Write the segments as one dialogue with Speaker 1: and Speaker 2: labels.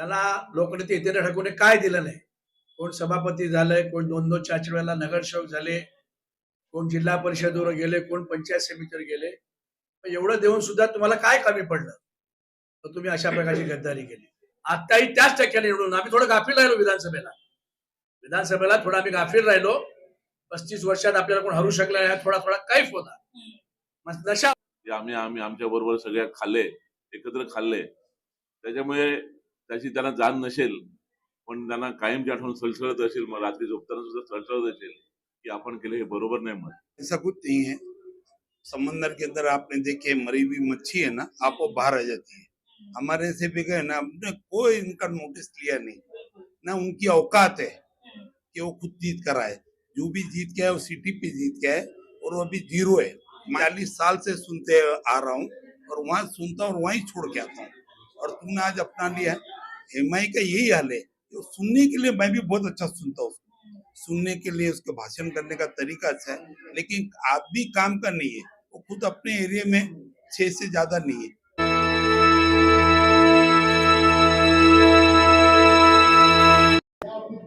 Speaker 1: त्याला लोकांनी ते इथे ढकलून काय दिलं नाही. कोण सभापती झालंय, कोण 2-2, 4-4 वेळेला नगरसेवक झाले, कोण जिल्हा परिषदेवर गेले, कोण पंचायत समितीवर गेले. पण एवढं देऊन सुद्धा तुम्हाला काय कमी पडलं, तर तुम्ही अशा प्रकारची गद्दारी केली. आताही त्याच टक्क्याने निवडून आम्ही थोडं गाफील राहिलो विधानसभेला थोडं आम्ही गाफील राहिलो. 35 वर्षात आपल्याला कोण हरू शकला नाही, थोडा थोडा कैफ होता. मग नशा
Speaker 2: आम्ही आम्ही आमच्या बरोबर सगळ्या खाल्ले, एकत्र खाल्ले. त्याच्यामुळे त्याची त्यांना जाण नसेल, पण त्यांना कायमची आठवण सळसळत असेल. मग रात्री झोपताना सुद्धा सळसळत असेल की आपण केले हे बरोबर नाही. मग
Speaker 3: ऐसा कुछ नहीं है। समंदर के अंदर आपने देखे मरी हुई मच्छी है ना, आपको बाहर आ जाती है। हमारे से भी गए ना, हमने कोई इनका नोटिस लिया नहीं ना। उनकी औकात है कि वो खुद जीत कर आए। जो भी जीत के है वो सिटी पे जीत के है और वो अभी 0 है। 40 साल से सुनते आ रहा हूँ और वहां सुनता और वहीं छोड़ के आता हूँ। और तुमने आज अपना लिया। एमआई का यही हाल है, तो सुनने के लिए मैं भी बहुत अच्छा सुनता हूँ, सुनने के लिए उसका भाषण करने का तरीका अच्छा है, लेकिन आदमी काम का नहीं है। वो खुद अपने एरिया में 6 से ज्यादा नहीं है।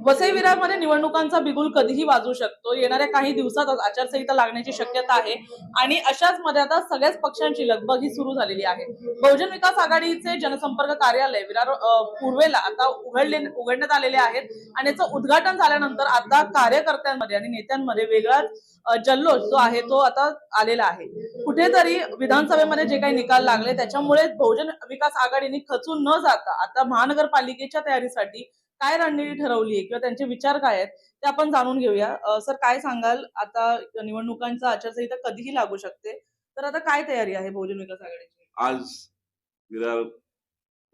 Speaker 4: वसई विरारमध्ये निवडणुकांचा बिगुल कधीही वाजू शकतो. येणाऱ्या काही दिवसात आचारसंहिता लागण्याची शक्यता आहे आणि अशाच मध्ये आता सगळ्याच पक्षांची लगबग ही सुरू झालेली आहे. बहुजन विकास आघाडीचे जनसंपर्क कार्यालय विरार पूर्वेला आता उघडण्यात आलेले आहेत आणि याचं उद्घाटन झाल्यानंतर आता कार्यकर्त्यांमध्ये आणि नेत्यांमध्ये वेगळाच जल्लोष जो आहे तो आता आलेला आहे. कुठेतरी विधानसभेमध्ये जे काही निकाल लागले त्याच्यामुळे बहुजन विकास आघाडीने खचून न जाता आता महानगरपालिकेच्या तयारीसाठी काय रणनीती ठरवली आहे किंवा त्यांचे विचार काय आहेत ते आपण जाणून घेऊया. सर काय सांगाल, आता निवडणुकांचा आचारसंहिता कधीही लागू शकते, तर आता काय तयारी आहे बहुजन विकास आघाडीची?
Speaker 2: आज विरार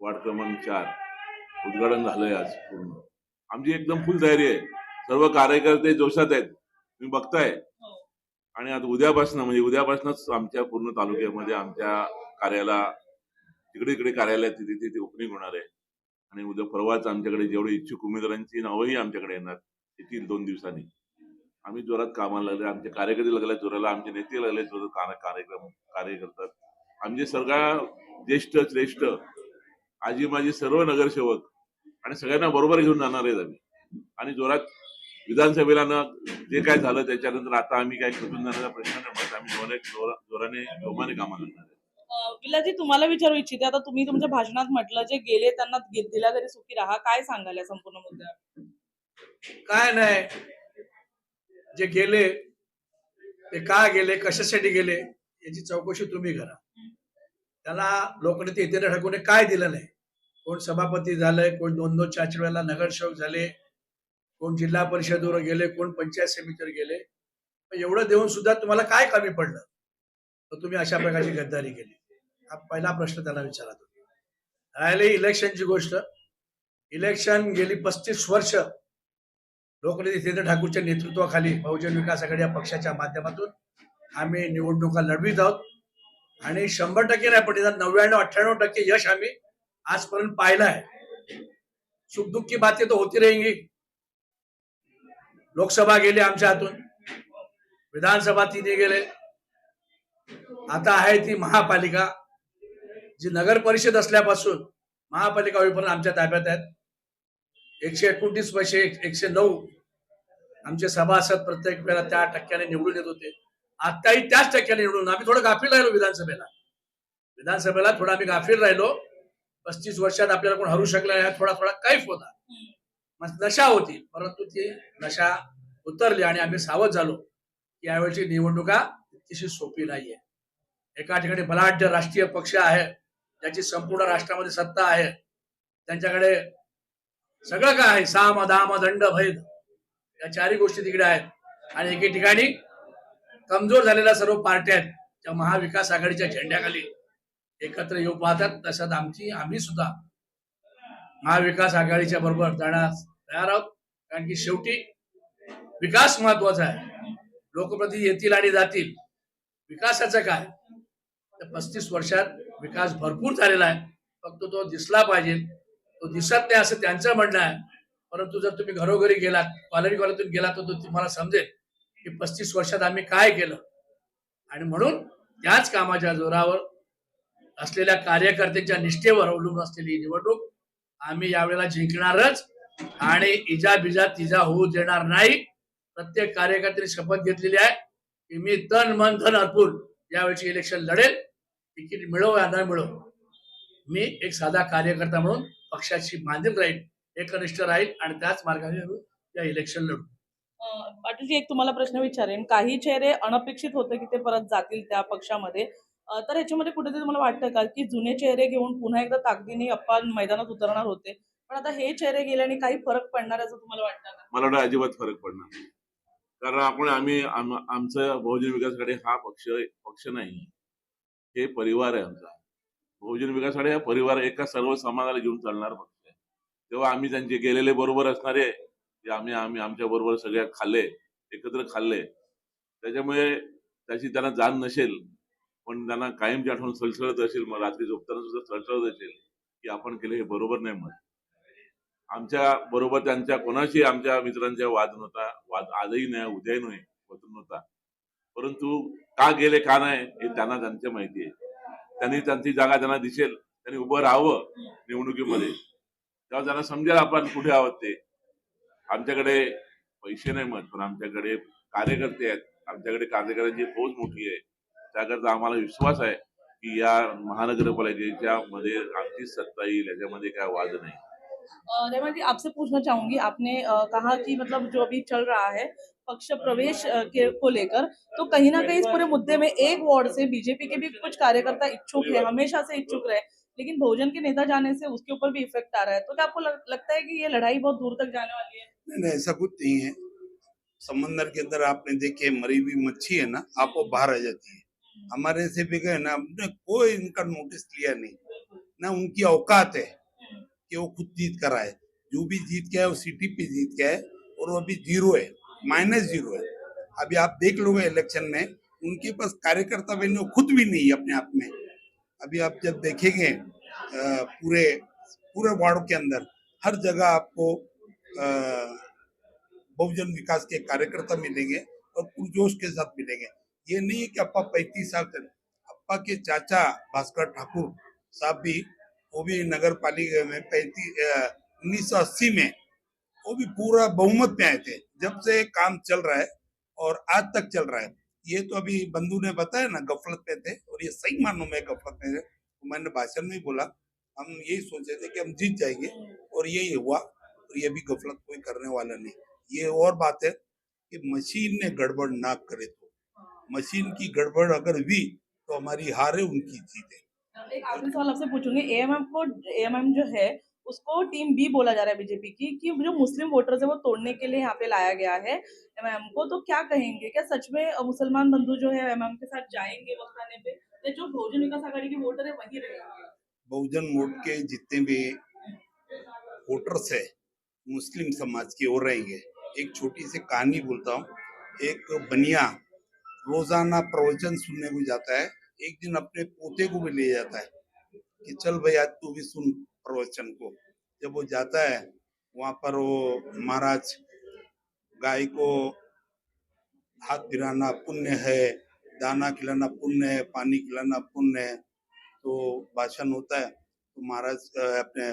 Speaker 2: वार्ड क्रमांक 4 उद्घाटन झालंय. आज पूर्ण आमची एकदम फुल तयारी आहे. सर्व कार्यकर्ते जोशात आहेत, तुम्ही बघताय. आणि आता उद्यापासूनच आमच्या पूर्ण तालुक्यामध्ये आमच्या कार्याला तिकडे कार्यालयात तिथे ओपनिंग होणार आहे. आणि उद्या परवाच आमच्याकडे जेवढे इच्छुक उमेदवारांची नावही आमच्याकडे येणार येतील 2 दिवसांनी. आम्ही जोरात कामाला लागले, आमचे कार्यकर्ते लागले जोराला, आमचे नेते लागले जोरात कार्य करतात. आमचे सगळ्या ज्येष्ठ श्रेष्ठ आजी माझी सर्व नगरसेवक आणि सगळ्यांना बरोबर घेऊन जाणार आहेत आम्ही. आणि जोरात विधानसभेला ना जे काय झालं त्याच्यानंतर आता आम्ही काय खचून जाण्याचा प्रश्न नाही. आम्ही जोराने जोमाने कामाला लागणार आहे.
Speaker 4: विलाजी, तुम्हाला विचारू इच्छिते, आता तुम्ही तुमच्या भाषणात म्हटलं जे गेले त्यांना दिल्या घरी सुखी राहा, काय सांगाल या संपूर्ण मुद्द्यावर?
Speaker 1: काय नाही, जे गेले ते का गेले, कशासाठी गेले याची चौकशी तुम्ही करा. त्याला लोकांनी ते इथे ढकलून काय दिलं नाही. कोण सभापती झालंय, कोण 2-2, 4-4 वेळेला नगरसेवक झाले, कोण जिल्हा परिषदेवर गेले, कोण पंचायत समितीवर गेले. पण एवढं देऊन सुद्धा तुम्हाला काय कमी पडलं, तर तुम्ही अशा प्रकारची गद्दारी केली. हा पहिला प्रश्न त्यांना विचारा. राहिले इलेक्शनची गोष्ट. इलेक्शन गेली 35 वर्ष लोकनेते जितेंद्र ठाकूरच्या नेतृत्वाखाली बहुजन विकास आघाडी या पक्षाच्या माध्यमातून आम्ही निवडणुका लढवित आहोत. आणि 100% नाही, पण 99-98% यश आम्ही आजपर्यंत पाहिलं आहे. सुख-दुःख की बातें तो होती रहेंगी. लोकसभा गेली आमच्या हातून, विधानसभा 3 गेले, आता आहे ती महापालिका, जी नगर परिषद असल्यापासून महापालिका होईपर्यंत आमच्या ताब्यात आहेत. 129 पैसे 109 आमचे सभासद प्रत्येक वेळेला त्या टक्क्याने निवडून येत होते. आताही त्याच टक्क्याने निवडून आम्ही थोडं गाफील राहिलो विधानसभेला थोडं आम्ही गाफील राहिलो. 35 वर्षात आपल्याला कोण हरू शकला नाही, थोडा थोडा कैफ होता. मग नशा होती, परंतु ती नशा उतरली आणि आम्ही सावध झालो की यावेळची निवडणुका तितकीशी सोपी नाहीये. एका ठिकाणी बलाढ्य राष्ट्रीय पक्ष आहे, ज्याची संपूर्ण राष्ट्रामध्ये सत्ता आहे, त्यांच्याकडे सगळं काय आहे, साम दाम दंड भेद या 4 गोष्टी तिकडे आहेत. आणि एके ठिकाणी कमजोर झालेल्या सर्व पार्ट्या आहेत त्या महाविकास आघाडीच्या झेंड्याखाली एकत्र येऊ पाहतात. तसंच आम्ही सुद्धा महाविकास आघाडीच्या बरोबर जाण्यास तयार आहोत. कारण की शेवटी विकास महत्वाचा आहे. लोकप्रतिनिधी येतील आणि जातील, विकासाचं काय. 35 वर्षात विकास भरपूर झालेला आहे, फक्त तो दिसला पाहिजे. तो दिसत नाही असं त्यांचं म्हणणं आहे. परंतु जर तुम्ही घरोघरी गेलात, कॉलनीतून गेलात, तर तुम्हाला समजेल की 35 वर्षात आम्ही काय केलं. आणि म्हणून त्याच कामाच्या जोरावर असलेल्या कार्यकर्त्यांच्या निष्ठेवर अवलंबून असलेली निवडणूक आम्ही यावेळेला जिंकणारच आणि इजा बिजा तिजा होऊ देणार नाही. प्रत्येक कार्यकर्त्याने शपथ घेतलेली आहे की मी तन मन धन अर्पून यावेळची इलेक्शन लढेल. तिकीट मिळो या न मिळो, मी एक साधा कार्यकर्ता म्हणून पक्षाची बांधील राहील, एकनिष्ठ राहील आणि त्याच मार्गाने या इलेक्शन लढू.
Speaker 4: पाटीलजी, एक तुम्हाला प्रश्न विचारेन. काही चेहरे अनपेक्षित होते की ते परत जातील त्या पक्षामध्ये. तर ह्याच्यामध्ये कुठेतरी तुम्हाला वाटतं का की जुने चेहरे घेऊन पुन्हा एकदा ताकदीने अप्पा मैदानात उतरणार होते, पण आता हे चेहरे गेल्याने काही फरक पडणार असं तुम्हाला वाटतं का?
Speaker 2: मला वाटतं अजिबात फरक पडणार नाही. कारण आमचं बहुजन विकास आघाडी हा पक्ष नाही, हे परिवार आहे आमचा. बहुजन विकास आघाडी हा परिवार एका सर्व समाजाला घेऊन चालणार पक्ष आहे. तेव्हा आम्ही त्यांचे गेलेले बरोबर असणारे, जे आम्ही आमच्या बरोबर सगळ्या खाल्ले, एकत्र खाल्ले, त्याच्यामुळे त्याची त्यांना जाण नसेल, पण त्यांना कायमची आठवण सळसळत असेल. मग रात्री झोपताना सुद्धा सळसळत असेल की आपण केलं हे बरोबर नाही. मग आमच्या बरोबर त्यांच्या कोणाशी आमच्या मित्रांच्या वाद नव्हता. वाद आजही नाही, उद्याही नाही, होत नव्हता. परंतु का गेले का नाही हे त्यांना त्यांच्या माहिती आहे. त्यांनी त्यांची जागा त्यांना दिसेल, त्यांनी उभं राहावं निवडणुकीमध्ये, तेव्हा त्यांना समजेल आपण कुठे आहोत ते. आमच्याकडे पैसे नाही मत, पण आमच्याकडे कार्यकर्ते आहेत. आमच्याकडे कार्यकर्त्यांची फौज मोठी आहे. त्याकरता आम्हाला विश्वास आहे की या महानगरपालिकेच्या मध्ये आमची सत्ता येईल, याच्यामध्ये काय वाद नाही.
Speaker 4: रेमा जी, आपसे पूछना चाहूंगी, आपने कहा कि मतलब जो अभी चल रहा है पक्ष प्रवेश को लेकर, तो कहीं ना कहीं इस पूरे मुद्दे में एक वार्ड से बीजेपी के भी कुछ कार्यकर्ता इच्छुक है, हमेशा से इच्छुक रहे, लेकिन बहुजन के नेता जाने से उसके ऊपर भी इफेक्ट आ रहा है. तो क्या आपको लगता है कि ये लड़ाई बहुत दूर तक जाने वाली है?
Speaker 3: नहीं, ऐसा कुछ नहीं है. समंदर के अंदर आपने देखे मरी हुई मच्छी है ना, आपको बाहर आ जाती है. हमारे से भी गए ना, हमने कोई इनका नोटिस लिया नहीं ना. उनकी औकात है कि वो खुद जीत कर आए. जो भी जीत के आए वो सिटी पे जीत के आए, और वो अभी जीरो है, -0 है. अभी आप देख लोगे इलेक्शन में उनके पास कार्यकर्ता भी नहीं, खुद भी नहीं है अपने आप में. अभी आप जब देखेंगे पूरे पूरे वार्ड के अंदर हर जगह आपको बहुजन विकास के कार्यकर्ता मिलेंगे और पुरजोश के साथ मिलेंगे. ये नहीं है कि अप्पा 35 साल तक. अप्पा के चाचा भास्कर ठाकुर साहब भी, वो भी नगर पालिका में 1980 में वो भी पूरा बहुमत में आए थे. जब से काम चल रहा है और आज तक चल रहा है. ये तो अभी बंधु ने बताया ना, गफलत में थे, और ये सही मानों में गफलत में थे. तो मैंने भाषण में बोला हम यही सोचे थे कि हम जीत जाएंगे, और यही हुआ. और ये भी गफलत कोई करने वाला नहीं. ये और बात है कि मशीन ने गड़बड़ ना करे, तो मशीन की गड़बड़ अगर हुई तो हमारी हार है, उनकी जीत है.
Speaker 4: एक आखिरी सवाल आपसे पूछूंगी. एएमएम जो है उसको टीम बी बोला जा रहा है बीजेपी की, कि जो मुस्लिम वोटर्स है वो तोड़ने के लिए यहाँ पे लाया गया है एमएम को. तो क्या कहेंगे, क्या सच में मुसलमान बंधु जो है एमएम के साथ जाएंगे वक्त आने पे, या जो बहुजन विकास आघाड़ी के वोटर है वही रहेंगे?
Speaker 3: बहुजन वोट के जितने भी वोटर्स है मुस्लिम समाज के वो रहेंगे. एक छोटी सी कहानी बोलता हूँ. एक बनिया रोजाना प्रवचन सुनने को जाता है. एक दिन अपने पोते को भी ले जाता है कि चल भाई आज तू भी सुन प्रवचन को. जब वो जाता है वहां पर वो महाराज, गाय को हाथ फिराना पुण्य है, दाना खिलाना पुण्य है, पानी खिलाना पुण्य है. तो भाषण होता है तो महाराज अपने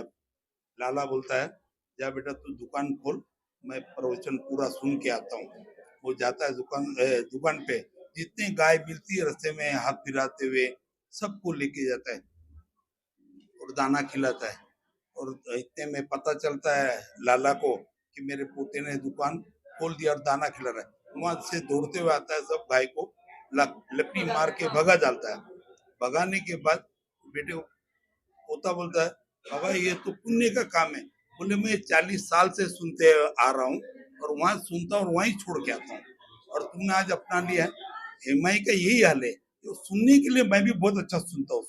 Speaker 3: लाला बोलता है, जा बेटा तू दुकान खोल, मैं प्रवचन पूरा सुन के आता हूँ. वो जाता है दुकान पे, जितने गाय मिलती है रास्ते में हाथ फिराते हुए सबको लेके जाता है और दाना खिलाता है. और इतने में पता चलता है लाला को कि मेरे पोते ने दुकान खोल दिया और दाना खिला रहा है. वहां से दौड़ते हुए आता है, सब गाय को लकड़ी मार के भगा डालता है. भगाने के बाद बेटे पोता बोलता है, बाबा ये तो पुण्य का काम है. बोले मैं 40 साल से सुनते आ रहा हूँ, और वहां सुनता और वहीं छोड़ के आता हूँ, और तुमने आज अपना लिया है. एमआई का यही हाल है. तो सुनने के लिए मैं भी बहुत अच्छा सुनता हूँ.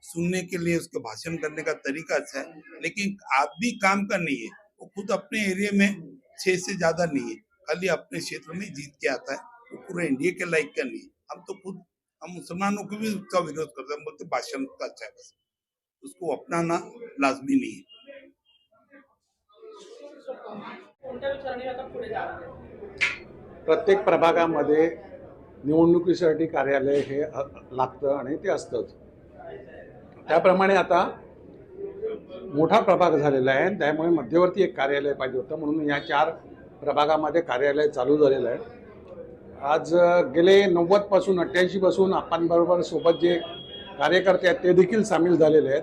Speaker 3: सुनने के लिए उसके भाषण करने का तरीका अच्छा है, लेकिन आप भी काम का नहीं है. वो खुद अपने एरिया में 6 से ज्यादा नहीं है, खाली अपने क्षेत्र में जीत के आता है. वो पूरे इंडिया के लायक का नहीं है. हम मुसलमानों को भी उसका विरोध करते हैं. हम बोलते भाषण का अच्छा है, बस उसको अपनाना लाजमी नहीं है.
Speaker 4: कोणत्या विचाराने आता पुढे जाणार आहे?
Speaker 5: प्रत्येक प्रभागामध्ये निवडणुकीसाठी कार्यालय हे लागतं आणि ते असतंच. त्याप्रमाणे आता मोठा प्रभाग झालेला आहे. त्यामुळे मध्यवर्ती एक कार्यालय पाहिजे होतं, म्हणून या 4 प्रभागामध्ये कार्यालय चालू झालेलं आहे. आज गेले 90 पासून 88 पासून आपणबरोबर सोबत जे कार्यकर्ते आहेत ते देखील सामील झालेले आहेत.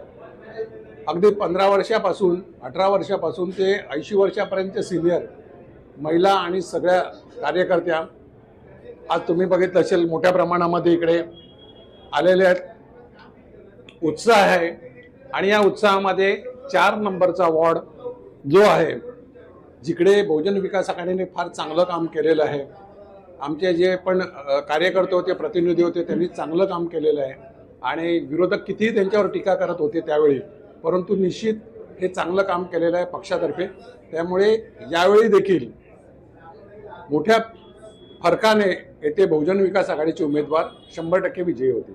Speaker 5: अगदी 15 वर्षापासून 18 वर्षापासून ते 80 वर्षापर्यंतचे सिनियर महिला आणि सगळ्या कार्यकर्त्या आज तुम्ही बघितलं असेल मोठ्या प्रमाणामध्ये इकडे आलेले आहेत. उत्साह आहे आणि या उत्साहामध्ये 4 नंबरचा वॉर्ड जो आहे जिकडे बहुजन विकास आघाडीने फार चांगलं काम केलेलं आहे. आमचे जे पण कार्यकर्ते होते, प्रतिनिधी होते, त्यांनी चांगलं काम केलेलं आहे आणि विरोधक कितीही त्यांच्यावर टीका करत होते त्यावेळी, परंतु निश्चित हे चांगलं काम केलेलं आहे पक्षातर्फे. त्यामुळे यावेळी देखील मोठ्या फरकाने येथे बहुजन विकास आघाडीचे उमेदवार 100% विजयी होतील.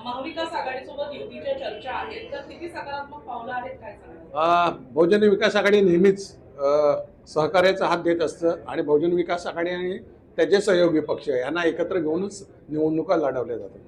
Speaker 4: महाविकास आघाडीसोबत युतीच्या चर्चा आहेत, तर किती सकारात्मक पावलं आहेत काय सांगाल?
Speaker 5: बहुजन विकास आघाडी नेहमीच सहकार्याचा हात देत असतं आणि बहुजन विकास आघाडी आणि त्याचे सहयोगी पक्ष यांना एकत्र घेऊनच निवडणुका लढवल्या जातात.